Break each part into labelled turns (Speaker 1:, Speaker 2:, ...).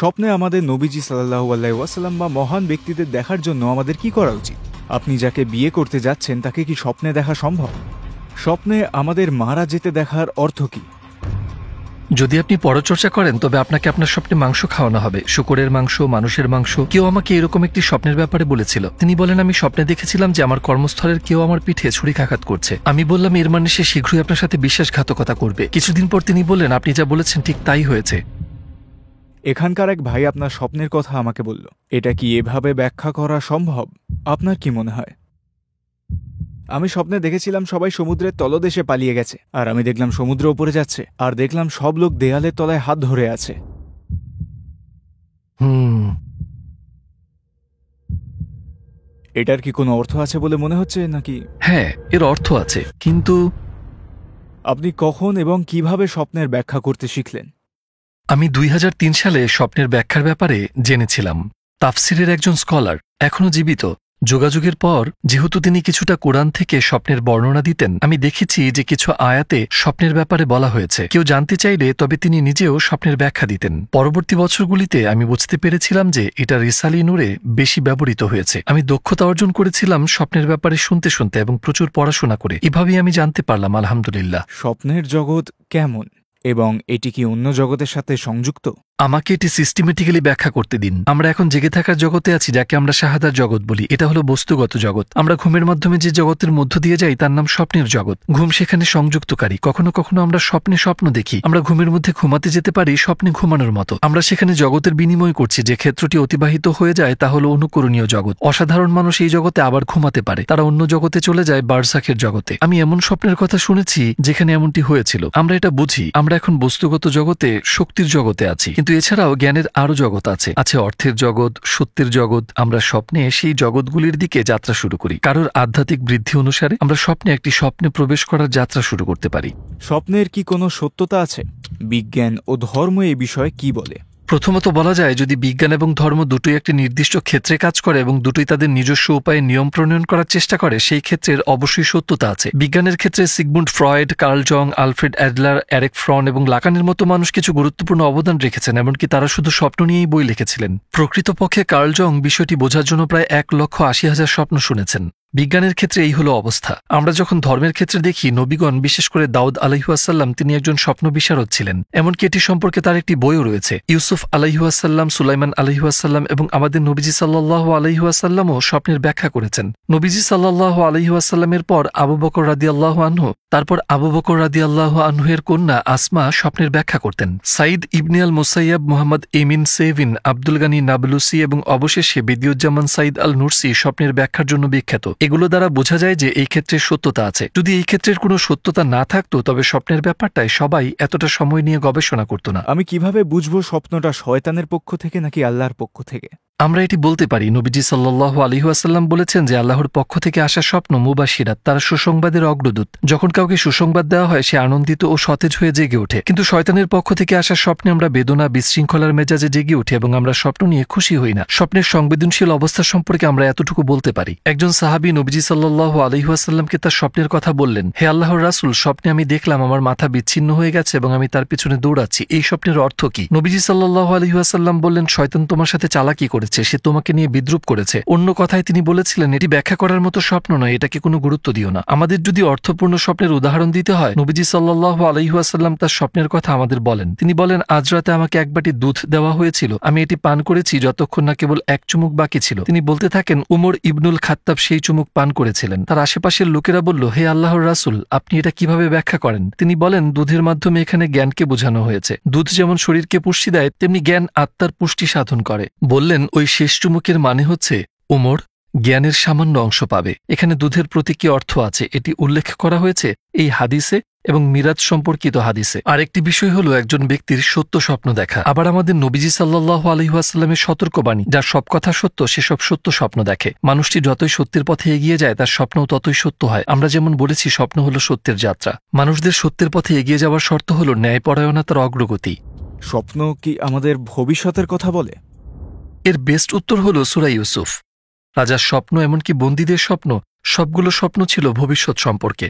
Speaker 1: স্বপ্নে আমাদের নবীজি সাল্লাল্লাহু আলাইহি ওয়াসাল্লাম বা মহান ব্যক্তিদের দেখার জন্য আমাদের কি করা উচিত? আপনি যাকে বিয়ে করতে যাচ্ছেন তাকে কি স্বপ্নে দেখা সম্ভব? স্বপ্নে আমাদের মারা যেতে দেখার অর্থ কি?
Speaker 2: যদি আপনি পরচর্চা করেন তবে আপনাকে আপনার স্বপ্নে মাংস খাওয়ানো হবে, শূকরের মাংস, মানুষের মাংস। কেউ আমাকে এরকম একটি স্বপ্নের ব্যাপারে বলেছিল। তিনি বলেন, আমি স্বপ্নে দেখেছিলাম যে আমার কর্মস্থলের কেউ আমার পিঠে ছুরিকাঘাত করছে। আমি বললাম, এর মানে সে শীঘ্রই আপনার সাথে বিশ্বাসঘাতকতা করবে। কিছুদিন পর তিনি বললেন, আপনি যা বলেছেন ঠিক তাই হয়েছে।
Speaker 1: এখানকার এক ভাই আপনার স্বপ্নের কথা আমাকে বলল। এটা কি এভাবে ব্যাখ্যা করা সম্ভব? আপনার কি মনে হয়? আমি স্বপ্নে দেখেছিলাম সবাই সমুদ্রের তলদেশে পালিয়ে গেছে, আর আমি দেখলাম সমুদ্র উপরে যাচ্ছে, আর দেখলাম সব লোক দেয়ালের তলায় হাত ধরে আছে। এটার কি কোনো অর্থ আছে বলে মনে হচ্ছে নাকি?
Speaker 2: হ্যাঁ, এর অর্থ আছে, কিন্তু
Speaker 1: আপনি কখন এবং কিভাবে স্বপ্নের ব্যাখ্যা করতে শিখলেন?
Speaker 2: আমি 2003 সালে স্বপ্নের ব্যাখ্যার ব্যাপারে জেনেছিলাম। তাফসিরের একজন স্কলার, এখনও জীবিত, যোগাযোগের পর যেহেতু তিনি কিছুটা কোরআন থেকে স্বপ্নের বর্ণনা দিতেন, আমি দেখেছি যে কিছু আয়াতে স্বপ্নের ব্যাপারে বলা হয়েছে। কেউ জানতে চাইলে তবে তিনি নিজেও স্বপ্নের ব্যাখ্যা দিতেন। পরবর্তী বছরগুলিতে আমি বুঝতে পেরেছিলাম যে এটা রিসালি নূরে বেশি ব্যবহৃত হয়েছে। আমি দক্ষতা অর্জন করেছিলাম স্বপ্নের ব্যাপারে শুনতে শুনতে এবং প্রচুর পড়াশোনা করে। এভাবেই আমি জানতে পারলাম, আলহামদুলিল্লাহ।
Speaker 1: স্বপ্নের জগৎ কেমন এবং এটি কি অন্য জগতের সাথে সংযুক্ত?
Speaker 2: আমাকে এটি সিস্টেমেটিক্যালি ব্যাখ্যা করতে দিন। আমরা এখন জেগে থাকার জগতে আছি, যাকে আমরা শাহাদার জগৎ বলি। এটা হলো বস্তুগত জগৎ। আমরা ঘুমের মাধ্যমে যে জগতের মধ্য দিয়ে যাই তার নাম স্বপ্নের জগৎ। ঘুম সেখানে সংযুক্তকারী। কখনো কখনো আমরা স্বপ্নে স্বপ্ন দেখি। আমরা ঘুমের মধ্যে ঘুমাতে যেতে পারি স্বপ্নে ঘুমানোর মতো। আমরা সেখানে জগতের বিনিময় করছি। যে ক্ষেত্রটি অতিবাহিত হয়ে যায় তা হলো অনুকরণীয় জগৎ। অসাধারণ মানুষ এই জগতে আবার ঘুমাতে পারে, তারা অন্য জগতে চলে যায়, বারজাখের জগতে। আমি এমন স্বপ্নের কথা শুনেছি যেখানে এমনটি হয়েছিল। আমরা এটা বুঝি। আমরা এখন বস্তুগত জগতে, শক্তির জগতে আছি, কিন্তু এছাড়াও জ্ঞানের আরো জগৎ আছে। আছে অর্থের জগৎ, সত্যের জগৎ। আমরা স্বপ্নে সেই জগৎগুলির দিকে যাত্রা শুরু করি। কারোর আধ্যাত্মিক বৃদ্ধি অনুসারে আমরা একটি স্বপ্নে প্রবেশ করার যাত্রা শুরু করতে পারি।
Speaker 1: স্বপ্নের কি কোনো সত্যতা আছে? বিজ্ঞান ও ধর্ম এই বিষয়ে কি বলে?
Speaker 2: প্রথমত বলা যায়, যদি বিজ্ঞান এবং ধর্ম দুটোই একটি নির্দিষ্ট ক্ষেত্রে কাজ করে এবং দুটোই তাদের নিজস্ব উপায়ে নিয়ম প্রণয়ন করার চেষ্টা করে, সেই ক্ষেত্রের অবশ্যই সত্যতা আছে। বিজ্ঞানের ক্ষেত্রে সিগমুন্ড ফ্রয়েড, কার্ল জং, আলফ্রেড অ্যাডলার, এরিক ফ্রন এবং লাকানের মতো মানুষ কিছু গুরুত্বপূর্ণ অবদান রেখেছেন, এমনকি তারা শুধু স্বপ্ন নিয়েই বই লিখেছিলেন। প্রকৃতপক্ষে কার্ল জং বিষয়টি বোঝার জন্য প্রায় 1,80,000 স্বপ্ন শুনেছেন। বিজ্ঞানের ক্ষেত্রে এই হলো অবস্থা। আমরা যখন ধর্মের ক্ষেত্রে দেখি, নবীগণ, বিশেষ করে দাউদ আলাইহিসসালাম, তিনি একজন স্বপ্ন বিশারদ ছিলেন। এমনকি এটি সম্পর্কে তার একটি বইও রয়েছে। ইউসুফ আলাইহিসসালাম, সুলাইমান আলাইহিসসালাম এবং আমাদের নবীজি সাল্লাল্লাহু আলাইহি ওয়াসাল্লামও স্বপ্নের ব্যাখ্যা করেছেন। নবীজি সাল্লাল্লাহু আলাইহি ওয়াসাল্লামের পর আবু বকর রাদিয়াল্লাহু আনহু, তারপর আবু বকর রাদিয়াল্লাহু আনহু এর কন্যা আসমা স্বপ্নের ব্যাখ্যা করতেন। সাইদ ইবনে আল মুসাইয়াব, মোহাম্মদ এমিন সেভিন, আব্দুল গানি নাবলুসি এবং অবশেষে বেদিউজ্জামান সাইদ আল নুরসি স্বপ্নের ব্যাখ্যার জন্য বিখ্যাত। এগুলো দ্বারা বোঝা যায় যে এই ক্ষেত্রে সত্যতা আছে। যদি এই ক্ষেত্রের কোনো সত্যতা না থাকতো তবে স্বপ্নের ব্যাপারটায় সবাই এতটা সময় নিয়ে গবেষণা করত না।
Speaker 1: আমি কিভাবে বুঝবো স্বপ্নটা শয়তানের পক্ষ থেকে নাকি আল্লাহর পক্ষ থেকে?
Speaker 2: আমরা এটি বলতে পারি, নবীজি সাল্লাল্লাহু আলাইহি ওয়াসাল্লাম বলেছেন যে আল্লাহর পক্ষ থেকে আসা স্বপ্ন মুবাশশিরাত, তারা সুসংবাদের অগ্রদূত। যখন কাউকে সুসংবাদ দেওয়া হয় সে আনন্দিত ও সতেজ হয়ে জেগে ওঠে। কিন্তু শয়তানের পক্ষ থেকে আসা স্বপ্নে আমরা বেদনা, বিশৃঙ্খলার মেজাজে জেগে উঠি এবং আমরা স্বপ্ন নিয়ে খুশি হই না। স্বপ্নের সংবেদনশীল অবস্থা সম্পর্কে আমরা এতটুকু বলতে পারি। একজন সাহাবী নবীজি সাল্লাল্লাহু আলাইহি ওয়াসাল্লামকে তার স্বপ্নের কথা বললেন, হে আল্লাহর রাসূল, স্বপ্নে আমি দেখলাম আমার মাথা বিচ্ছিন্ন হয়ে গেছে এবং আমি তার পিছনে দৌড়াচ্ছি। এই স্বপ্নের অর্থ কি? নবীজি সাল্লাল্লাহু আলাইহি ওয়াসাল্লাম বললেন, শয়তান তোমার সাথে চালাকি করেছে, সে তোমাকে নিয়ে বিদ্রুপ করেছে। অন্য কথায় তিনি বলেছিলেন, এটি ব্যাখ্যা করার মতো স্বপ্ন নয়, এটাকে কোনো গুরুত্ব দিও না। আমাদের যদি অর্থপূর্ণ স্বপ্নের উদাহরণ দিতে হয়, নবীজি সাল্লাল্লাহু আলাইহি ওয়াসাল্লাম তার স্বপ্নের কথা আমাদের বলেন। তিনি বলেন, আজ রাতে আমাকে এক বাটি দুধ দেওয়া হয়েছিল, আমি এটি পান করেছি যতক্ষণ না কেবল এক চুমুক বাকি ছিল। তিনি বলতে থাকেন, উমর ইবনুল খাত্তাব সেই চুমুক পান করেছিলেন। তার আশেপাশের লোকেরা বলল, হে আল্লাহর রাসূল, আপনি এটা কিভাবে ব্যাখ্যা করেন? তিনি বলেন, দুধের মাধ্যমে এখানে জ্ঞানকে বোঝানো হয়েছে। দুধ যেমন শরীরকে পুষ্টি দেয়, তেমনি জ্ঞান আত্মার পুষ্টি সাধন করে। বললেন, ওই শেষ চুমুকের মানে হচ্ছে উমর জ্ঞানের সামান্য অংশ পাবে। এখানে দুধের প্রতি কি অর্থ আছে এটি উল্লেখ করা হয়েছে এই হাদিসে এবং মিরাজ সম্পর্কিত হাদিসে। আরেকটি বিষয় হলো একজন ব্যক্তির সত্য স্বপ্ন দেখা। আবার আমাদের নবীজি সাল্লাল্লাহু আলাইহি ওয়াসাল্লামের সতর্কবাণী, যার সব কথা সত্য সেসব সত্য স্বপ্ন দেখে। মানুষটি যতই সত্যের পথে এগিয়ে যায় তার স্বপ্নও ততই সত্য হয়। আমরা যেমন বলেছি, স্বপ্ন হলো সত্যের যাত্রা। মানুষদের সত্যের পথে এগিয়ে যাওয়ার শর্ত হলো ন্যায়পরায়ণতার অগ্রগতি।
Speaker 1: স্বপ্ন কি আমাদের ভবিষ্যতের কথা বলে?
Speaker 2: এর বেস্ট উত্তর হলো সূরা ইউসুফ। রাজার স্বপ্ন, এমনকি বন্দীদের স্বপ্ন, সবগুলো স্বপ্ন ছিল ভবিষ্যৎ সম্পর্কে।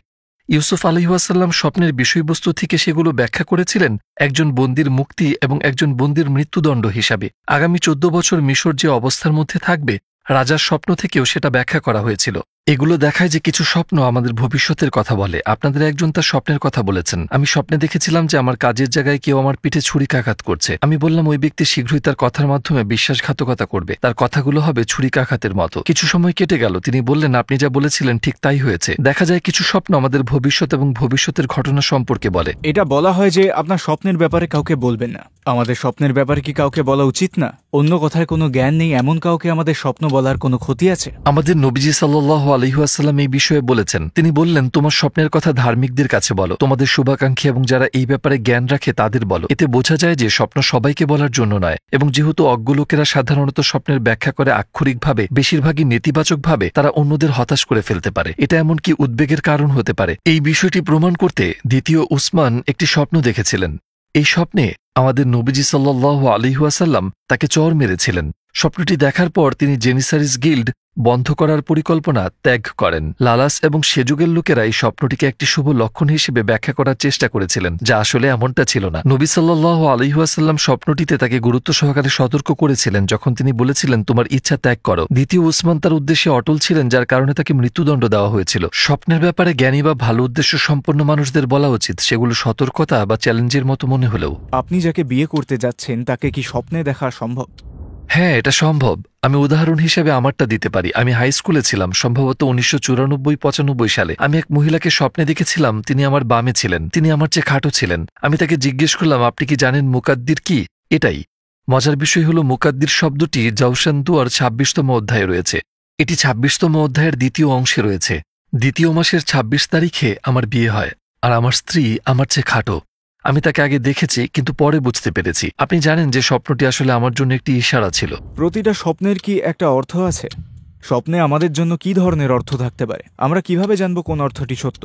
Speaker 2: ইউসুফ আলাইহিসসালাম স্বপ্নের বিষয়বস্তু থেকে সেগুলো ব্যাখ্যা করেছিলেন একজন বন্দীর মুক্তি এবং একজন বন্দীর মৃত্যুদণ্ড হিসাবে। আগামী 14 বছর মিশর যে অবস্থার মধ্যে থাকবে, রাজার স্বপ্ন থেকেও সেটা ব্যাখ্যা করা হয়েছিল। এগুলো দেখায় যে কিছু স্বপ্ন আমাদের ভবিষ্যতের কথা বলে। আপনাদের একজন তার স্বপ্নের কথা বলেছেন, আমি স্বপ্নে দেখেছিলাম যে আমার কাজের জায়গায় কেউ আমার পিঠে ছুরিকাঘাত করছে। আমি বললাম ওই ব্যক্তি শীঘ্রই তার কথার মাধ্যমে বিশ্বাসঘাতকতা করবে, তার কথাগুলো হবে ছুরিকাঘাতের মতো। কিছু সময় কেটে গেল, তিনি বললেন আপনি যা বলেছিলেন ঠিক তাই হয়েছে। দেখা যায় কিছু স্বপ্ন আমাদের ভবিষ্যৎ এবং ভবিষ্যতের ঘটনা সম্পর্কে বলে।
Speaker 1: এটা বলা হয় যে আপনার স্বপ্নের ব্যাপারে কাউকে বলবেন না। আমাদের স্বপ্নের ব্যাপারে কি কাউকে বলা উচিত না? অন্য কথায় কোনো জ্ঞান নেই এমন কাউকে আমাদের স্বপ্ন বলার কোনো ক্ষতি আছে?
Speaker 2: আমাদের নবীজি সাল্লাল্লাহু আলাইহি ওয়াসাল্লাম এই বিষয়ে বলেছেন। তিনি বললেন তোমার স্বপ্নের কথা ধার্মিকদের কাছে বলো, তোমাদের শুভাকাঙ্ক্ষী এবং যারা এই ব্যাপারে জ্ঞান রাখে তাদের বলো। এতে বোঝা যায় যে স্বপ্ন সবাইকে বলার জন্য নয়, এবং যেহেতু অজ্ঞ লোকেরা সাধারণত স্বপ্নের ব্যাখ্যা করে আক্ষরিকভাবে, বেশিরভাগই নেতিবাচকভাবে, তারা অন্যদের হতাশ করে ফেলতে পারে। এটা এমনকি উদ্বেগের কারণ হতে পারে। এই বিষয়টি প্রমাণ করতে দ্বিতীয় উসমান একটি স্বপ্ন দেখেছিলেন। এই স্বপ্নে আমাদের নবীজি সাল্লাল্লাহু আলাইহি ওয়াসাল্লাম তাকে চর মেরেছিলেন। স্বপ্নটি দেখার পর তিনি জেনিসারিস গিল্ড বন্ধ করার পরিকল্পনা ত্যাগ করেন। লালাস এবং সেযুগের লোকেরা এই স্বপ্নটিকে একটি শুভ লক্ষণ হিসেবে ব্যাখ্যা করার চেষ্টা করেছিলেন, যা আসলে এমনটা ছিল না। নবী সাল্লাল্লাহু আলাইহি ওয়াসাল্লাম স্বপ্নটিতে তাকে গুরুত্ব সহকারে সতর্ক করেছিলেন যখন তিনি বলেছিলেন তোমার ইচ্ছা ত্যাগ করো। দ্বিতীয় উসমান তার উদ্দেশ্যে অটল ছিলেন, যার কারণে তাকে মৃত্যুদণ্ড দেওয়া হয়েছিল। স্বপ্নের ব্যাপারে জ্ঞানী বা ভালো উদ্দেশ্য সম্পন্ন মানুষদের বলা উচিত, সেগুলো সতর্কতা বা চ্যালেঞ্জের মতো মনে হলেও।
Speaker 1: আপনি যাকে বিয়ে করতে যাচ্ছেন তাকে কি স্বপ্নে দেখা সম্ভব?
Speaker 2: হ্যাঁ, এটা সম্ভব। আমি উদাহরণ হিসেবে আমারটা দিতে পারি। আমি হাই স্কুলে ছিলাম, সম্ভবত 1994-95 সালে। আমি এক মহিলাকে স্বপ্নে দেখেছিলাম, তিনি আমার বামে ছিলেন, তিনি আমার চেয়ে খাটো ছিলেন। আমি তাকে জিজ্ঞেস করলাম আপনি কি জানেন মুকাদ্দির কি? এটাই মজার বিষয় হলো মুকাদ্দির শব্দটি জাওশান দুয়ার 26তম অধ্যায়ে রয়েছে। এটি 26তম অধ্যায়ের দ্বিতীয় অংশে রয়েছে। দ্বিতীয় মাসের 26 তারিখে আমার বিয়ে হয়, আর আমার স্ত্রী আমার চেয়ে খাটো। আমি তাকে আগে দেখেছি, কিন্তু পরে বুঝতে পেরেছি। আপনি জানেন যে স্বপ্নটি আসলে আমার জন্য একটি ইশারা ছিল।
Speaker 1: প্রতিটা স্বপ্নের কি একটা অর্থ আছে? স্বপ্নে আমাদের জন্য কি ধরনের অর্থ থাকতে পারে? আমরা কিভাবে জানবো কোন অর্থটি সত্য?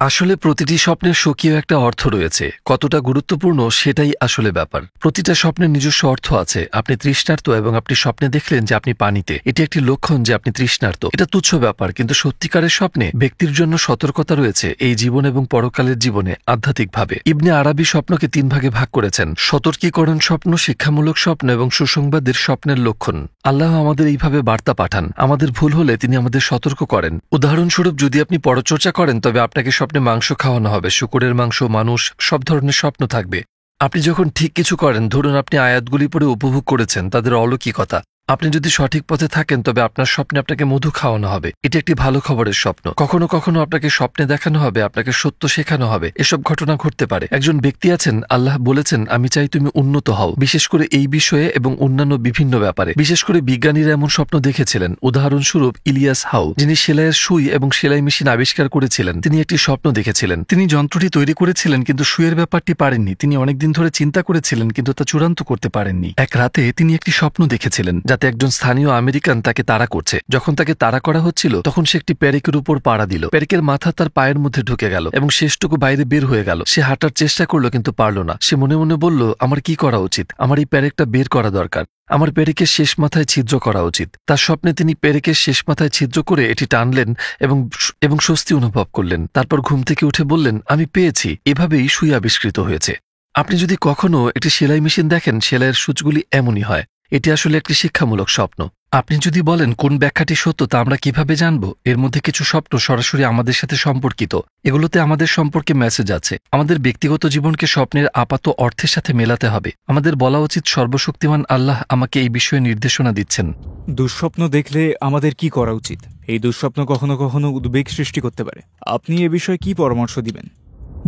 Speaker 2: আসলে প্রতিটি স্বপ্নের স্বকীয় একটা অর্থ রয়েছে। কতটা গুরুত্বপূর্ণ সেটাই আসলে ব্যাপার। প্রতিটা স্বপ্নের নিজস্ব অর্থ আছে। আপনি তৃষ্ণার্ত এবং আপনি স্বপ্নে দেখলেন যে আপনি পানিতে, এটি একটি লক্ষণ যে আপনি তৃষ্ণার্ত। এটা তুচ্ছ ব্যাপার, কিন্তু সত্যিকারের স্বপ্নে ব্যক্তির জন্য সতর্কতা রয়েছে এই জীবন এবং পরকালের জীবনে আধ্যাত্মিকভাবে। ইবনে আরাবী স্বপ্নকে 3 ভাগে ভাগ করেছেন: সতর্কীকরণ স্বপ্ন, শিক্ষামূলক স্বপ্ন এবং সুসংবাদের স্বপ্নের লক্ষণ। আল্লাহ আমাদের এইভাবে বার্তা পাঠান। আমাদের ভুল হলে তিনি আমাদের সতর্ক করেন। উদাহরণস্বরূপ, যদি আপনি পরচর্চা করেন তবে আপনাকে স্বপ্নে মাংস খাওয়ানো হবে, শুকরের মাংস, মানুষ, সব ধরনের স্বপ্ন থাকবে। আপনি যখন ঠিক কিছু করেন, ধরুন আপনি আয়াতগুলি পড়ে উপভোগ করেছেন তাদের অলৌকিকতা, আপনি যদি সঠিক পথে থাকেন তবে আপনার স্বপ্নে আপনাকে মধু খাওয়ানো হবে। এটি একটি ভালো খবরের স্বপ্ন। কখনো কখনো আপনাকে স্বপ্নে দেখানো হবে, আপনাকে সত্য শেখানো হবে। এসব ঘটনা ঘটতে পারে। একজন ব্যক্তি আছেন, আল্লাহ বলেছেন আমি চাই তুমি উন্নত হও, বিশেষ করে এই বিষয়ে এবং অন্যান্য বিভিন্ন ব্যাপারে। বিশেষ করে বিজ্ঞানীরা এমন স্বপ্ন দেখেছিলেন। উদাহরণস্বরূপ ইলিয়াস হাউ, যিনি সেলাইয়ের সুই এবং সেলাই মেশিন আবিষ্কার করেছিলেন, তিনি একটি স্বপ্ন দেখেছিলেন। তিনি যন্ত্রটি তৈরি করেছিলেন কিন্তু সুইয়ের ব্যাপারটি পারেননি। তিনি অনেকদিন ধরে চিন্তা করেছিলেন কিন্তু তা চূড়ান্ত করতে পারেননি। এক রাতে তিনি একটি স্বপ্ন দেখেছিলেন যাতে একজন স্থানীয় আমেরিকান তাকে তাড়া করছে। যখন তাকে তাড়া করা হচ্ছিল তখন সে একটি প্যারেকের উপর পাড়া দিল। প্যারেকের মাথা তার পায়ের মধ্যে ঢুকে গেল এবং শেষটুকু বাইরে বের হয়ে গেল। সে হাঁটার চেষ্টা করলো কিন্তু পারল না। সে মনে মনে বলল আমার কি করা উচিত? আমার এই প্যারেকটা বের করা দরকার। আমার পেরেকের শেষ মাথায় ছিদ্র করা উচিত। তার স্বপ্নে তিনি পেরেকের শেষ মাথায় ছিদ্র করে এটি টানলেন এবং স্বস্তি অনুভব করলেন। তারপর ঘুম থেকে উঠে বললেন আমি পেয়েছি। এভাবেই সুই আবিষ্কৃত হয়েছে। আপনি যদি কখনো একটি সেলাই মেশিন দেখেন, সেলাইয়ের সূচগুলি এমনই হয়। এটি আসলে একটি শিক্ষামূলক স্বপ্ন। আপনি যদি বলেন কোন ব্যাখ্যাটি সত্য তা আমরা কিভাবে জানব? এর মধ্যে কিছু স্বপ্ন সরাসরি আমাদের সাথে সম্পর্কিত। এগুলোতে আমাদের সম্পর্কে মেসেজ আছে। আমাদের ব্যক্তিগত জীবনকে স্বপ্নের আপাত অর্থের সাথে মেলাতে হবে। আমাদের বলা উচিত সর্বশক্তিমান আল্লাহ আমাকে এই বিষয়ে নির্দেশনা দিচ্ছেন।
Speaker 1: দুঃস্বপ্ন দেখলে আমাদের কি করা উচিত? এই দুঃস্বপ্ন কখনো কখনো উদ্বেগ সৃষ্টি করতে পারে। আপনি এ বিষয়ে কি পরামর্শ দিবেন?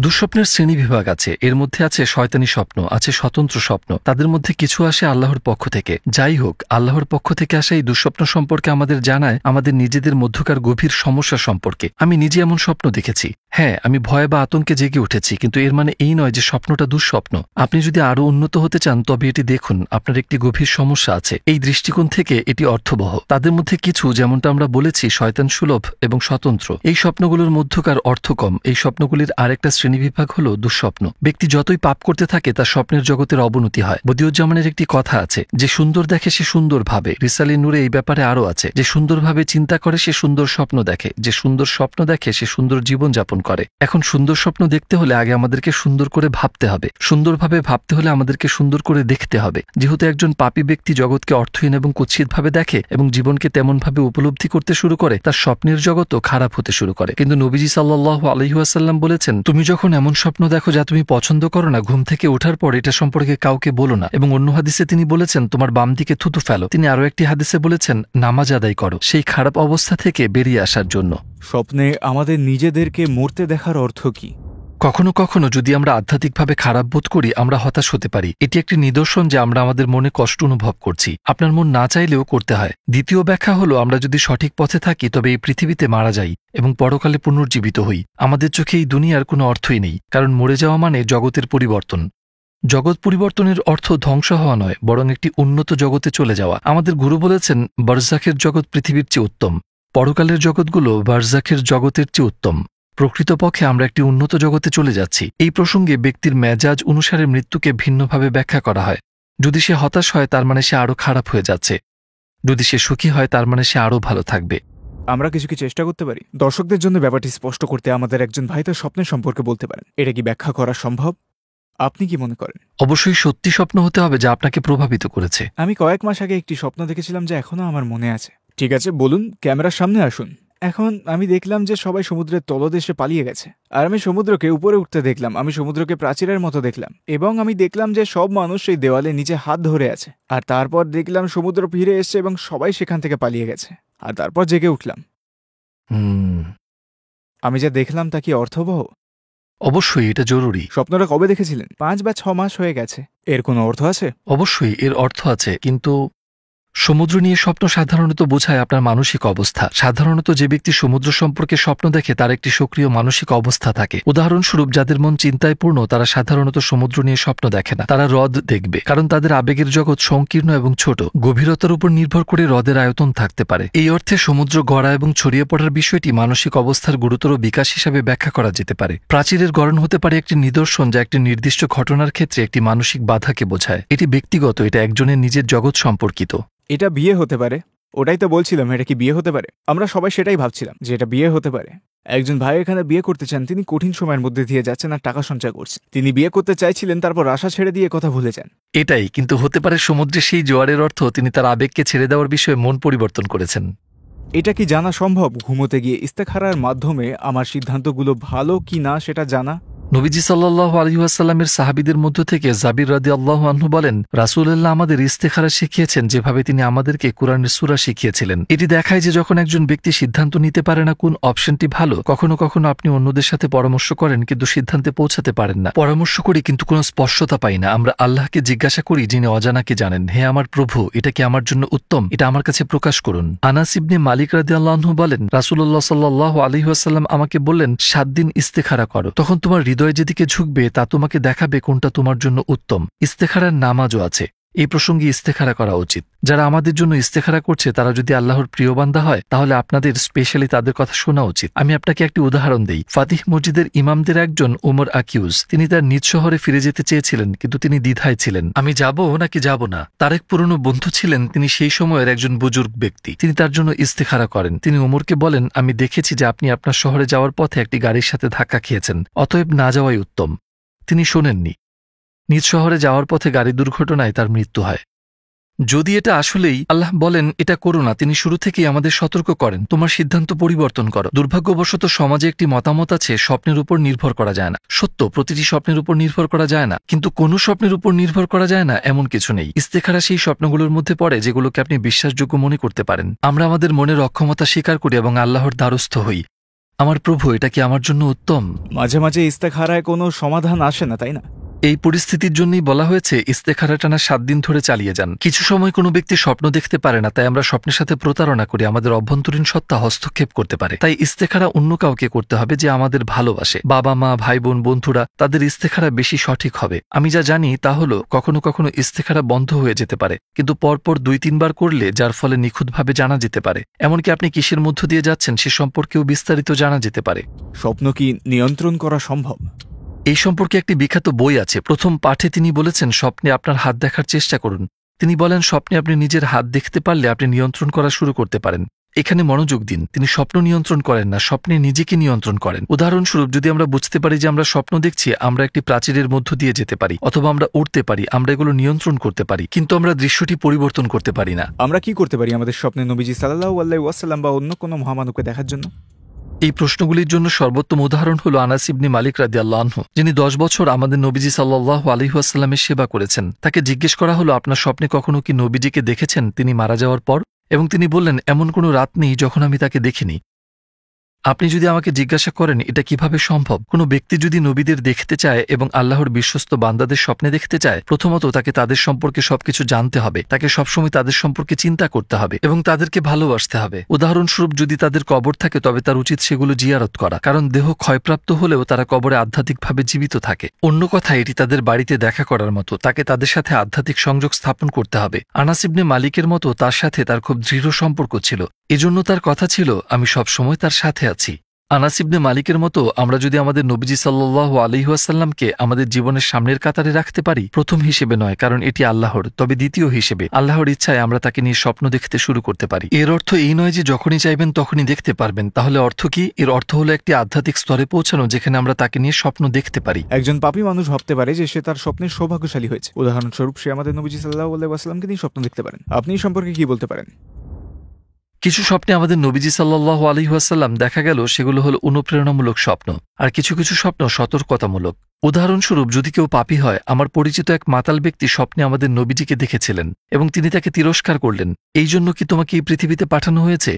Speaker 2: দুঃস্বপ্নের শ্রেণীবিভাগ আছে। এর মধ্যে আছে শয়তানি স্বপ্ন, আছে স্বতন্ত্র স্বপ্ন। তাদের মধ্যে কিছু আসে আল্লাহর পক্ষ থেকে। যাই হোক, আল্লাহর পক্ষ থেকে আসা এই দুঃস্বপ্ন সম্পর্কে আমাদের জানায় আমাদের নিজেদের মধ্যকার গভীর সমস্যা সম্পর্কে। আমি নিজে এমন স্বপ্ন দেখেছি। হ্যাঁ, আমি ভয় বা আতঙ্কে জেগে উঠেছি, কিন্তু এর মানে এই নয় যে স্বপ্নটা দুঃস্বপ্ন। আপনি যদি আরও উন্নত হতে চান তবে এটি দেখুন আপনার একটি গভীর সমস্যা আছে। এই দৃষ্টিকোণ থেকে এটি অর্থবহ। তাদের মধ্যে কিছু, যেমনটা আমরা বলেছি, শয়তান সুলভ এবং স্বতন্ত্র। এই স্বপ্নগুলোর মধ্যকার অর্থ কম। এই স্বপ্নগুলির আরেকটা শ্রেণীবিভাগ হল দুঃস্বপ্ন। ব্যক্তি যতই পাপ করতে থাকে তার স্বপ্নের জগতের অবনতি হয়। বদিউজ্জামানের একটি কথা আছে, যে সুন্দর দেখে সে সুন্দর ভাবে। রিসালে নূরে এই ব্যাপারে আরও আছে, যে সুন্দরভাবে চিন্তা করে সে সুন্দর স্বপ্ন দেখে, যে সুন্দর স্বপ্ন দেখে সে সুন্দর জীবনযাপন করে। এখন সুন্দর স্বপ্ন দেখতে হলে আগে আমাদেরকে সুন্দর করে ভাবতে হবে, সুন্দরভাবে ভাবতে হলে আমাদেরকে সুন্দর করে দেখতে হবে। যেহেতু একজন পাপী ব্যক্তি জগৎকে অর্থহীন এবং কুৎসিতভাবে দেখে এবং জীবনকে তেমনভাবে উপলব্ধি করতে শুরু করে, তার স্বপ্নের জগৎও খারাপ হতে শুরু করে। কিন্তু নবীজি সাল্লাল্লাহু আলাইহি ওয়াসাল্লাম বলেছেন, তুমি যখন এমন স্বপ্ন দেখো যা তুমি পছন্দ করো না, ঘুম থেকে ওঠার পর এটা সম্পর্কে কাউকে বলো না। এবং অন্য হাদিসে তিনি বলেছেন, তোমার বাম দিকে থুতু ফেলো। তিনি আরও একটি হাদিসে বলেছেন, নামাজ আদায় করো সেই খারাপ অবস্থা থেকে বেরিয়ে আসার জন্য।
Speaker 1: স্বপ্নে আমাদের নিজেদেরকে মরতে দেখার অর্থ কি?
Speaker 2: কখনো কখনো যদি আমরা আধ্যাত্মিকভাবে খারাপ বোধ করি, আমরা হতাশ হতে পারি। এটি একটি নিদর্শন যে আমরা আমাদের মনে কষ্ট অনুভব করছি। আপনার মন না চাইলেও করতে হয়। দ্বিতীয় ব্যাখ্যা হলো, আমরা যদি সঠিক পথে থাকি তবে এই পৃথিবীতে মারা যাই এবং পরকালে পুনর্জীবিত হই। আমাদের চোখে এই দুনিয়ার কোনো অর্থই নেই, কারণ মরে যাওয়া মানে জগতের পরিবর্তন। জগৎ পরিবর্তনের অর্থ ধ্বংস হওয়া নয়, বরং একটি উন্নত জগতে চলে যাওয়া। আমাদের গুরু বলেছেন, বারজাখের জগৎ পৃথিবীর চেয়ে উত্তম, পরকালের জগৎগুলো বারজাখের জগতের চেয়ে উত্তম। প্রকৃতপক্ষে আমরা একটি উন্নত জগতে চলে যাচ্ছি। এই প্রসঙ্গে ব্যক্তির মেজাজ অনুসারে মৃত্যুকে ভিন্নভাবে ব্যাখ্যা করা হয়। যদি সে হতাশ হয় তার মানে সে আরও খারাপ হয়ে যাচ্ছে, যদি সে সুখী হয় তার মানে সে আরও ভালো থাকবে।
Speaker 1: আমরা কিছু কি চেষ্টা করতে পারি দর্শকদের জন্য ব্যাপারটি স্পষ্ট করতে? আমাদের একজন ভাই তার স্বপ্নের সম্পর্কে বলতে পারেন, এটা কি ব্যাখ্যা করা সম্ভব? আপনি কি মনে করেন?
Speaker 2: অবশ্যই সত্যি স্বপ্ন হতে হবে যা আপনাকে প্রভাবিত করেছে।
Speaker 1: আমি কয়েক মাস আগে একটি স্বপ্ন দেখেছিলাম যা এখনো আমার মনে আছে। ঠিক আছে, বলুন, ক্যামেরার সামনে আসুন। এখন আমি দেখলাম যে সবাই সমুদ্রের তলদেশে পালিয়ে গেছে, আর আমি সমুদ্রকে উপরে উঠতে দেখলাম। আমি সমুদ্রকে প্রাচীরের মতো দেখলাম, এবং আমি দেখলাম যে সব মানুষ সেই দেওয়ালে নিচে হাত ধরে আছে। আর তারপর দেখলাম সমুদ্র ফিরে এসছে এবং সবাই সেখান থেকে পালিয়ে গেছে। আর তারপর জেগে উঠলাম। আমি যা দেখলাম তা কি অর্থবহ?
Speaker 2: অবশ্যই এটা জরুরি।
Speaker 1: স্বপ্নটা কবে দেখেছিলেন? 5 বা 6 মাস হয়ে গেছে। এর কোনো অর্থ আছে?
Speaker 2: অবশ্যই এর অর্থ আছে, কিন্তু সমুদ্র নিয়ে স্বপ্ন সাধারণত বোঝায় আপনার মানসিক অবস্থা। সাধারণত যে ব্যক্তি সমুদ্র সম্পর্কে স্বপ্ন দেখে তার একটি সক্রিয় মানসিক অবস্থা থাকে। উদাহরণস্বরূপ, যাদের মন চিন্তায় পূর্ণ তারা সাধারণত সমুদ্র নিয়ে স্বপ্ন দেখে না, তারা হ্রদ দেখবে, কারণ তাদের আবেগের জগৎ সংকীর্ণ এবং ছোট। গভীরতার উপর নির্ভর করে হ্রদের আয়তন থাকতে পারে। এই অর্থে সমুদ্র গড়া এবং ছড়িয়ে পড়ার বিষয়টি মানসিক অবস্থার গুরুতর বিকাশ হিসাবে ব্যাখ্যা করা যেতে পারে। প্রাচীরের গড়ন হতে পারে একটি নিদর্শন যা একটি নির্দিষ্ট ঘটনার ক্ষেত্রে একটি মানসিক বাধাকে বোঝায়। এটি ব্যক্তিগত, এটা একজনের নিজের জগৎ সম্পর্কিত।
Speaker 1: এটা বিয়ে হতে পারে। ওটাই তো বলছিলাম, এটা কি বিয়ে হতে পারে? আমরা সবাই সেটাই ভাবছিলাম যে এটা বিয়ে হতে পারে। একজন ভাই এখানে বিয়ে করতে চান, তিনি কঠিন সময়ের মধ্যে দিয়ে যাচ্ছেন আর টাকা সঞ্চয় করছেন। তিনি বিয়ে করতে চাইছিলেন, তারপর আশা ছেড়ে দিয়ে কথা ভুলে যান।
Speaker 2: এটাই কিন্তু হতে পারে সমুদ্রে সেই জোয়ারের অর্থ তিনি তার আবেগকে ছেড়ে দেওয়ার বিষয়ে মন পরিবর্তন করেছেন।
Speaker 1: এটা কি জানা সম্ভব ঘুমোতে গিয়ে ইস্তেখারার মাধ্যমে আমার সিদ্ধান্তগুলো ভালো কি না সেটা জানা?
Speaker 2: নবীজি সাল্লাল্লাহু আলাইহি ওয়াসাল্লামের সাহাবীদের মধ্য থেকে জাবির রাদিয়াল্লাহু আনহু বলেন, রাসূলুল্লাহ আমাদের ইস্তেখারা শিখিয়েছেন যেভাবে তিনি আমাদেরকে কুরআনের সূরা শিখিয়েছিলেন। এটি দেখায় যে যখন একজন ব্যক্তি সিদ্ধান্ত নিতে পারে না কোন অপশনটি ভালো, কখনো কখনো আপনি অন্যদের সাথে পরামর্শ করেন কিন্তু সিদ্ধান্তে পৌঁছাতে পারেন না। পরামর্শ করি কিন্তু কোনো স্পষ্টতা পাই না। আমরা আল্লাহকে জিজ্ঞাসা করি যিনি অজানাকে জানেন, হে আমার প্রভু, এটা কি আমার জন্য উত্তম? এটা আমার কাছে প্রকাশ করুন। আনাস ইবনে মালিক রাদিয়াল্লাহু আনহু বলেন, রাসূলুল্লাহ সাল্লাল্লাহু আলাইহি ওয়াসাল্লাম আমাকে বললেন, 7 দিন ইস্তেখারা করো, তখন তোমার হৃদয় যেদিকে ঝুঁকবে তা তোমাকে দেখাবে কোনটা তোমার জন্য উত্তম। ইস্তেখারার নামাজও আছে। এই প্রসঙ্গে ইস্তেখারা করা উচিত। যারা আমাদের জন্য ইস্তেখারা করছে তারা যদি আল্লাহর প্রিয় বান্দা হয় তাহলে আপনাদের স্পেশালি তাদের কথা শোনা উচিত। আমি আপনাকে একটি উদাহরণ দেই। ফাতিহ মসজিদের ইমামদের একজন ওমর আকিউজ, তিনি তার নিজ শহরে ফিরে যেতে চেয়েছিলেন, কিন্তু তিনি দ্বিধায় ছিলেন, আমি যাব নাকি যাব না। তার এক পুরনো বন্ধু ছিলেন, তিনি সেই সময়ের একজন বুজুর্গ ব্যক্তি। তিনি তার জন্য ইস্তেখারা করেন। তিনি ওমরকে বলেন, আমি দেখেছি যে আপনি আপনার শহরে যাওয়ার পথে একটি গাড়ির সাথে ধাক্কা খেয়েছেন, অতএব না যাওয়াই উত্তম। তিনি শোনেননি। নিজ শহরে যাওয়ার পথে গাড়ি দুর্ঘটনায় তার মৃত্যু হয়। যদি এটা আসলেই আল্লাহ বলেন এটা করো না, তিনি শুরু থেকেই আমাদের সতর্ক করেন, তোমার সিদ্ধান্ত পরিবর্তন করো। দুর্ভাগ্যবশত সমাজে একটি মতামত আছে, স্বপ্নের উপর নির্ভর করা যায় না। সত্য, প্রতিটি স্বপ্নের উপর নির্ভর করা যায় না, কিন্তু কোনো স্বপ্নের উপর নির্ভর করা যায় না এমন কিছু নেই। ইস্তেখারা সেই স্বপ্নগুলোর মধ্যে পড়ে যেগুলোকে আপনি বিশ্বাসযোগ্য মনে করতে পারেন। আমরা আমাদের মনের অক্ষমতা স্বীকার করি এবং আল্লাহর দ্বারস্থ হই, আমার প্রভু, এটা কি আমার জন্য উত্তম?
Speaker 1: মাঝে মাঝে ইস্তেখারায় কোনো সমাধান আসে না, তাই না?
Speaker 2: এই পরিস্থিতির জন্যই বলা হয়েছে ইস্তেখারা টানা 7 দিন ধরে চালিয়ে যান। কিছু সময় কোনো ব্যক্তি স্বপ্ন দেখতে পারে না, তাই আমরা স্বপ্নের সাথে প্রতারণা করি, আমাদের অভ্যন্তরীণ সত্তা হস্তক্ষেপ করতে পারে। তাই ইস্তেখারা অন্য কাউকে করতে হবে যে আমাদের ভালোবাসে। বাবা মা, ভাই বোন, বন্ধুরা, তাদের ইস্তেখারা বেশি সঠিক হবে। আমি যা জানি তা হলো কখনো কখনো ইস্তেখারা বন্ধ হয়ে যেতে পারে, কিন্তু পরপর 2-3 বার করলে যার ফলে নিখুঁতভাবে জানা যেতে পারে। এমনকি আপনি কিসের মধ্য দিয়ে যাচ্ছেন সে সম্পর্কেও বিস্তারিত জানা যেতে পারে।
Speaker 1: স্বপ্ন কি নিয়ন্ত্রণ করা সম্ভব?
Speaker 2: এই সম্পর্কে একটি বিখ্যাত বই আছে। প্রথম পাঠে তিনি বলেছেন, স্বপ্নে আপনার হাত দেখার চেষ্টা করুন। তিনি বলেন, স্বপ্নে আপনি নিজের হাত দেখতে পারলে আপনি নিয়ন্ত্রণ করা শুরু করতে পারেন। এখানে মনোযোগ দিন, তিনি স্বপ্ন নিয়ন্ত্রণ করেন না, স্বপ্নে নিজেকে নিয়ন্ত্রণ করেন। উদাহরণস্বরূপ, যদি আমরা বুঝতে পারি যে আমরা স্বপ্ন দেখছি, আমরা একটি প্রাচীরের মধ্য দিয়ে যেতে পারি, অথবা আমরা উড়তে পারি, আমরা এগুলো নিয়ন্ত্রণ করতে পারি, কিন্তু আমরা দৃশ্যটি পরিবর্তন করতে পারি না।
Speaker 1: আমরা কি করতে পারি আমাদের স্বপ্নে নবীজি সাল্লাল্লাহু আলাইহি ওয়াসাল্লাম বা অন্য কোনো মহামানবকে দেখার জন্য?
Speaker 2: এই প্রশ্নগুলির জন্য সর্বোত্তম উদাহরণ হল আনাস ইবনে মালিক রাদিয়াল্লাহু আনহু, যিনি 10 বছর আমাদের নবীজি সাল্লাল্লাহু আলাইহি ওয়াসাল্লামের সেবা করেছেন। তাকে জিজ্ঞেস করা হলো, আপনার স্বপ্নে কখনো কি নবীজিকে দেখেছেন তিনি মারা যাওয়ার পর? এবং তিনি বললেন, এমন কোনো রাত নেই যখন আমি তাকে দেখিনি। আপনি যদি আমাকে জিজ্ঞাসা করেন এটা কিভাবে সম্ভব, কোনো ব্যক্তি যদি নবীদের দেখতে চায় এবং আল্লাহর বিশ্বস্ত বান্দাদের স্বপ্নে দেখতে চায়, প্রথমত তাকে তাদের সম্পর্কে সবকিছু জানতে হবে, তাকে সবসময় তাদের সম্পর্কে চিন্তা করতে হবে এবং তাদেরকে ভালোবাসতে হবে। উদাহরণস্বরূপ, যদি তাদের কবর থাকে তবে তার উচিত সেগুলো জিয়ারত করা, কারণ দেহ ক্ষয়প্রাপ্ত হলেও তারা কবরে আধ্যাত্মিকভাবে জীবিত থাকে। অন্য কথা, এটি তাদের বাড়িতে দেখা করার মতো, তাকে তাদের সাথে আধ্যাত্মিক সংযোগ স্থাপন করতে হবে। আনাস ইবনে মালিকের মতো তার সাথে তার খুব দৃঢ় সম্পর্ক ছিল, এজন্য তার কথা ছিল, আমি সবসময় তার সাথে আছি। আনাস ইবনে মালিকের মতো আমরা যদি আমাদের নবীজি সাল্লাল্লাহু আলাইহি ওয়াসাল্লামকে আমাদের জীবনের সামনের কাতারে রাখতে পারি, প্রথম হিসেবে নয় কারণ এটি আল্লাহর, তবে দ্বিতীয় হিসেবে আল্লাহর ইচ্ছায় আমরা তাকে নিয়ে স্বপ্ন দেখতে শুরু করতে পারি। এর অর্থ এই নয় যে যখনই চাইবেন তখনই দেখতে পারবেন। তাহলে অর্থ কি? এর অর্থ হলো একটি আধ্যাত্মিক স্তরে পৌঁছানো যেখানে আমরা তাকে নিয়ে স্বপ্ন দেখতে পারি।
Speaker 1: একজন পাপী মানুষ ভাবতে পারে যে সে তার স্বপ্নের সৌভাগ্যশালী হয়েছে। উদাহরণস্বরূপ, সে আমাদের নবীজি সাল্লাল্লাহু আলাইহি ওয়াসাল্লামকে নিয়ে স্বপ্ন দেখতে পারেন। আপনি এই সম্পর্কে কি বলতে পারেন?
Speaker 2: কিছু স্বপ্নে আমাদের নবীজি সাল্লাল্লাহু আলাইহি ওয়াসাল্লাম দেখা গেল সেগুলো হলো অনুপ্রেরণামূলক স্বপ্ন, আর কিছু কিছু স্বপ্ন সতর্কতামূলক। উদাহরণস্বরূপ, যদি কেউ পাপী হয়, আমার পরিচিত এক মাতাল ব্যক্তি স্বপ্নে আমাদের নবীজিকে দেখেছিলেন এবং তিনি তাকে তিরস্কার করলেন, এই জন্য কি তোমাকে এই পৃথিবীতে পাঠানো হয়েছে?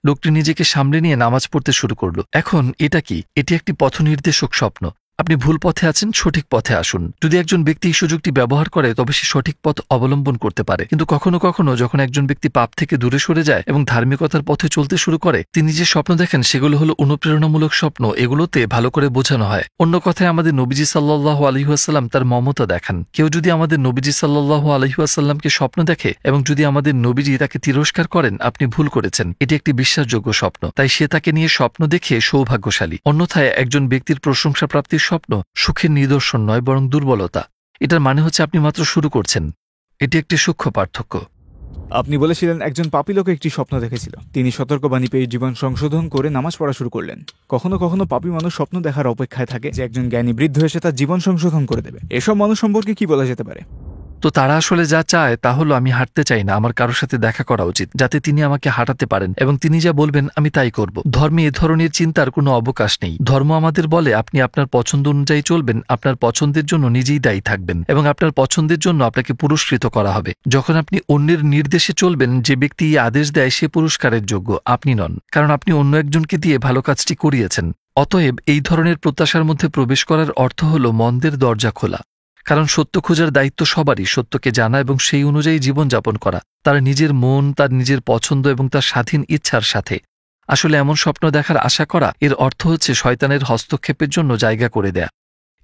Speaker 2: লোকটি নিজেকে সামলে নিয়ে নামাজ পড়তে শুরু করল। এখন এটা কি? এটি একটি পথনির্দেশক স্বপ্ন। আপনি ভুল পথে আছেন, সঠিক পথে আসুন। যদি একজন ব্যক্তি এই সুযোগটি ব্যবহার করে তবে সে সঠিক পথ অবলম্বন করতে পারে, কিন্তু কখনো কখনো যখন একজন ব্যক্তি পাপ থেকে দূরে সরে যায় এবং ধার্মিকতার পথে চলতে শুরু করে, তিনি যে স্বপ্ন দেখেন সেগুলো হলো অনুপ্রেরণামূলক স্বপ্ন, এগুলোতে ভালো করে বোঝানো হয়। অন্য কথায়, আমাদের নবীজি সাল্লাল্লাহু আলাইহি ওয়াসাল্লাম তার মমতা দেখান। কেউ যদি আমাদের নবীজি সাল্লাল্লাহু আলাইহি ওয়াসাল্লামকে স্বপ্ন দেখে এবং যদি আমাদের নবীজি তাকে তিরস্কার করেন, আপনি ভুল করেছেন, এটি একটি বিশ্বাসযোগ্য স্বপ্ন, তাই সে তাকে নিয়ে স্বপ্ন দেখে সৌভাগ্যশালী। অন্যথায় একজন ব্যক্তির প্রশংসা প্রাপ্তির স্বপ্ন সুখের নিদর্শন নয়, বরং দুর্বলতা। এটার মানে হচ্ছে আপনি মাত্র শুরু করছেন। এটি একটি সূক্ষ্ম পার্থক্য।
Speaker 1: আপনি বলেছিলেন একজন পাপী লোক একটি স্বপ্ন দেখেছিল, তিনি সতর্কবাণী পেয়ে জীবন সংশোধন করে নামাজ পড়া শুরু করলেন। কখনো কখনো পাপী মানুষ স্বপ্ন দেখার অপেক্ষায় থাকে যে একজন জ্ঞানী বৃদ্ধ এসে তার জীবন সংশোধন করে দেবে। এসব মানুষ সম্পর্কে কি বলা যেতে পারে?
Speaker 2: তো তারা আসলে যা চায় তা হলো, আমি হাঁটতে চাই না, আমার কারোর সাথে দেখা করা উচিত যাতে তিনি আমাকে হাঁটাতে পারেন এবং তিনি যা বলবেন আমি তাই করব। ধর্মে এ ধরনের চিন্তার কোনো অবকাশ নেই। ধর্ম আমাদের বলে আপনি আপনার পছন্দ অনুযায়ী চলবেন, আপনার পছন্দের জন্য নিজেই দায়ী থাকবেন এবং আপনার পছন্দের জন্য আপনাকে পুরস্কৃত করা হবে। যখন আপনি অন্যের নির্দেশে চলবেন, যে ব্যক্তি এই আদেশ দেয় সে পুরস্কারের যোগ্য, আপনি নন, কারণ আপনি অন্য একজনকে দিয়ে ভালো কাজটি করিয়েছেন। অতএব এই ধরনের প্রত্যাশার মধ্যে প্রবেশ করার অর্থ হল মন্দের দরজা খোলা, কারণ সত্য খোঁজার দায়িত্ব সবারই, সত্যকে জানা এবং সেই অনুযায়ী জীবনযাপন করা, তার নিজের মন, তার নিজের পছন্দ এবং তার স্বাধীন ইচ্ছার সাথে। আসলে এমন স্বপ্ন দেখার আশা করা, এর অর্থ হচ্ছে শয়তানের হস্তক্ষেপের জন্য জায়গা করে দেয়া।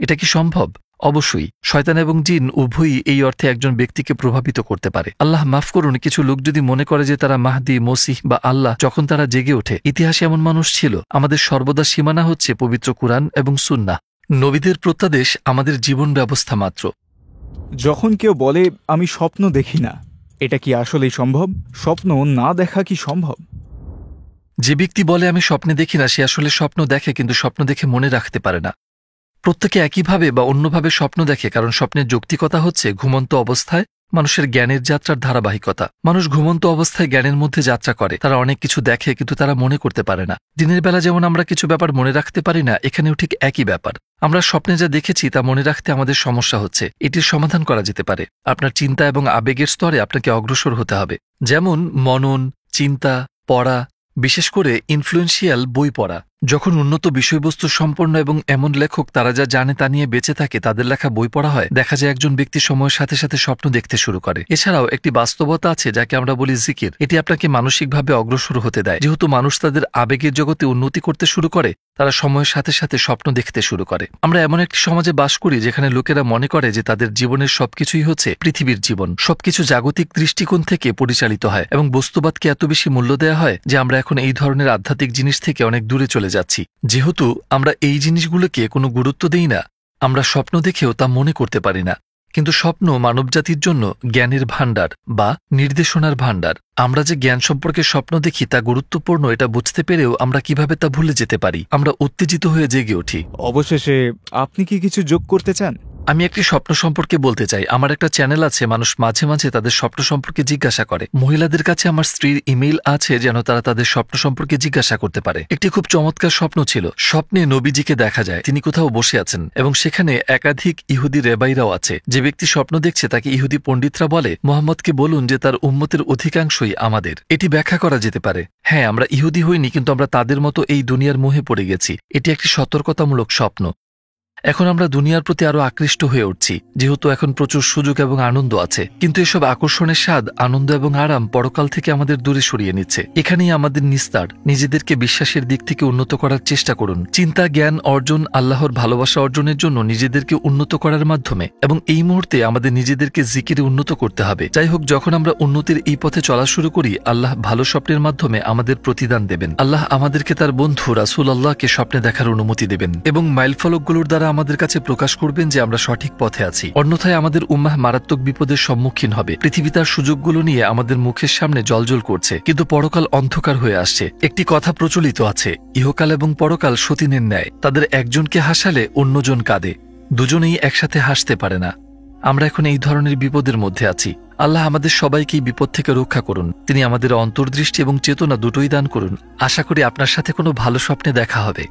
Speaker 2: এটা কি সম্ভব? অবশ্যই। শয়তান এবং জিন উভয়ই এই অর্থে একজন ব্যক্তিকে প্রভাবিত করতে পারে। আল্লাহ মাফ করুন, কিছু লোক যদি মনে করে যে তারা মাহদি, মসিহ বা আল্লাহ, যখন তারা জেগে ওঠে। ইতিহাসে এমন মানুষ ছিল। আমাদের সর্বদা সীমানা হচ্ছে পবিত্র কুরআন এবং সুন্নাহ। নবীদের প্রত্যাদেশ আমাদের জীবন ব্যবস্থা মাত্র।
Speaker 1: যখন কেউ বলে আমি স্বপ্ন দেখি না, এটা কি আসলেই সম্ভব? স্বপ্ন না দেখা কি সম্ভব?
Speaker 2: যে ব্যক্তি বলে আমি স্বপ্নে দেখি না, সে আসলে স্বপ্ন দেখে, কিন্তু স্বপ্ন দেখে মনে রাখতে পারে না। প্রত্যেকে একইভাবে বা অন্যভাবে স্বপ্ন দেখে, কারণ স্বপ্নের যৌক্তিকতা হচ্ছে ঘুমন্ত অবস্থায় মানুষের জ্ঞানের যাত্রার ধারাবাহিকতা। মানুষ ঘুমন্ত অবস্থায় জ্ঞানের মধ্যে যাত্রা করে। তারা অনেক কিছু দেখে, কিন্তু তারা মনে করতে পারে না। দিনের বেলা যেমন আমরা কিছু ব্যাপার মনে রাখতে পারি না, এখানেও ঠিক একই ব্যাপার। আমরা স্বপ্নে যা দেখেছি তা মনে রাখতে আমাদের সমস্যা হচ্ছে। এটির সমাধান করা যেতে পারে। আপনার চিন্তা এবং আবেগের স্তরে আপনাকে অগ্রসর হতে হবে, যেমন মনন, চিন্তা, পড়া, বিশেষ করে ইনফ্লুয়েন্সিয়াল বই পড়া। যখন উন্নত বিষয়বস্তু সম্পন্ন এবং এমন লেখক তারা যা জানে তা নিয়ে বেঁচে থাকে তাদের লেখা বই পড়া হয়, দেখা যায় একজন ব্যক্তি সময়ের সাথে সাথে স্বপ্ন দেখতে শুরু করে। এছাড়াও একটি বাস্তবতা আছে যাকে আমরা বলি জিকির। এটি আপনাকে মানসিকভাবে অগ্রসর হতে দেয়। যেহেতু মানুষ তাদের আবেগের জগতে উন্নতি করতে শুরু করে, তারা সময়ের সাথে সাথে স্বপ্ন দেখতে শুরু করে। আমরা এমন একটি সমাজে বাস করি যেখানে লোকেরা মনে করে যে তাদের জীবনের সবকিছুই হচ্ছে পৃথিবীর জীবন। সবকিছু জাগতিক দৃষ্টিকোণ থেকে পরিচালিত হয় এবং বস্তুবাদকে এত বেশি মূল্য দেওয়া হয় যে আমরা এখন এই ধরনের আধ্যাত্মিক জিনিস থেকে অনেক দূরে চলে যাচ্ছি। যেহেতু আমরা এই জিনিসগুলোকে কোনো গুরুত্ব দেই না, আমরা স্বপ্ন দেখেও তা মনে করতে পারি না। কিন্তু স্বপ্ন মানবজাতির জন্য জ্ঞানের ভাণ্ডার বা নির্দেশনার ভাণ্ডার। আমরা যে জ্ঞান সম্পর্কে স্বপ্ন দেখি তা গুরুত্বপূর্ণ এটা বুঝতে পেরেও আমরা কিভাবে তা ভুলে যেতে পারি। আমরা উত্তেজিত হয়ে জেগে উঠি।
Speaker 1: অবশেষে আপনি কি কিছু যোগ করতে চান?
Speaker 2: আমি একটি স্বপ্ন সম্পর্কে বলতে চাই। আমার একটা চ্যানেল আছে, মানুষ মাঝে মাঝে তাদের স্বপ্ন সম্পর্কে জিজ্ঞাসা করে। মহিলাদের কাছে আমার স্ত্রীর ইমেইল আছে যেন তারা তাদের স্বপ্ন সম্পর্কে জিজ্ঞাসা করতে পারে। একটি খুব চমৎকার স্বপ্ন ছিল। স্বপ্নে নবীজিকে দেখা যায়, তিনি কোথাও বসে আছেন এবং সেখানে একাধিক ইহুদি রেবাইরাও আছে। যে ব্যক্তি স্বপ্ন দেখছে তাকে ইহুদি পণ্ডিতরা বলে, মোহাম্মদকে বলুন যে তার উম্মতের অধিকাংশই আমাদের। এটি ব্যাখ্যা করা যেতে পারে, হ্যাঁ আমরা ইহুদি হইনি, কিন্তু আমরা তাদের মতো এই দুনিয়ার মোহে পড়ে গেছি। এটি একটি সতর্কতামূলক স্বপ্ন। এখন আমরা দুনিয়ার প্রতি আরো আকৃষ্ট হয়ে উঠছি, যেহেতু এখন প্রচুর সুযোগ এবং আনন্দ আছে। কিন্তু এসব আকর্ষণের স্বাদ, আনন্দ এবং আরাম পরকাল থেকে আমাদের দূরে সরিয়ে নিচ্ছে। এখানেই আমাদের নিস্তার। নিজেদেরকে বিশ্বাসের দিক থেকে উন্নত করার চেষ্টা করুন। চিন্তা, জ্ঞান অর্জন, আল্লাহর ভালোবাসা অর্জনের জন্য নিজেদেরকে উন্নত করার মাধ্যমে, এবং এই মুহূর্তে আমাদের নিজেদেরকে জিকিরে উন্নত করতে হবে। যাই হোক, যখন আমরা উন্নতির এই পথে চলা শুরু করি, আল্লাহ ভালো স্বপ্নের মাধ্যমে আমাদের প্রতিদান দেবেন। আল্লাহ আমাদেরকে তার বন্ধু রাসূল আল্লাহকে স্বপ্নে দেখার অনুমতি দেবেন এবং মাইলফলকগুলোর দ্বারা আমাদের কাছে প্রকাশ করবেন যে আমরা সঠিক পথে আছি। অন্যথায় আমাদের উম্মাহ মারাত্মক বিপদের সম্মুখীন হবে। পৃথিবী তার সুযোগগুলো নিয়ে আমাদের মুখের সামনে জ্বলজ্বল করছে, কিন্তু পরকাল অন্ধকার হয়ে আসছে। একটি কথা প্রচলিত আছে, ইহকাল এবং পরকাল সতীনের ন্যায়। তাদের একজনকে হাসালে অন্যজন কাঁদে, দুজনেই একসাথে হাসতে পারে না। আমরা এখন এই ধরনের বিপদের মধ্যে আছি। আল্লাহ আমাদের সবাইকে এই বিপদ থেকে রক্ষা করুন। তিনি আমাদের অন্তর্দৃষ্টি এবং চেতনা দুটোই দান করুন। আশা করি আপনার সাথে কোনো ভালো স্বপ্নে দেখা হবে।